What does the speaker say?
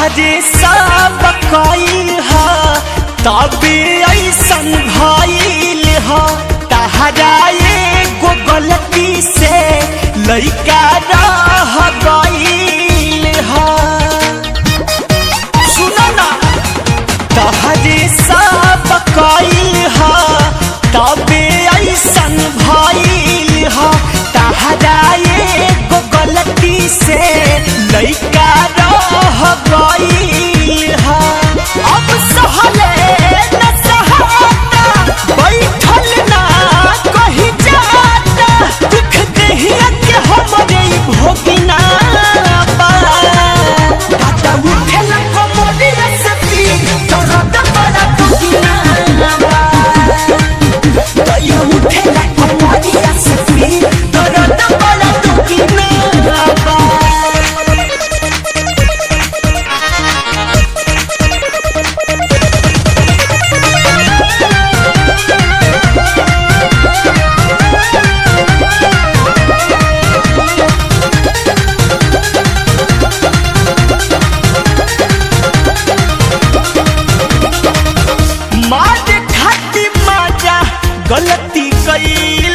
तहरे सब कइल ह तबे ऐसन भइल ह तहरा एगो गलती से लइका रह गइल ह सुनो ना तहरे सब कइल ह तबे ऐसन भइल ह तहरा एगो गलती से लइका रह गइल ह अब सहले न सहाता बैठल ना कहीं जाता दुख देहिया के हमरे भोगिना बा दादा उठेला कमरिया से पी दर्द बड़ा दुखिना बा दया उठेला कमरिया से पी दर्द बड़ा दुखिना बा गलती कइल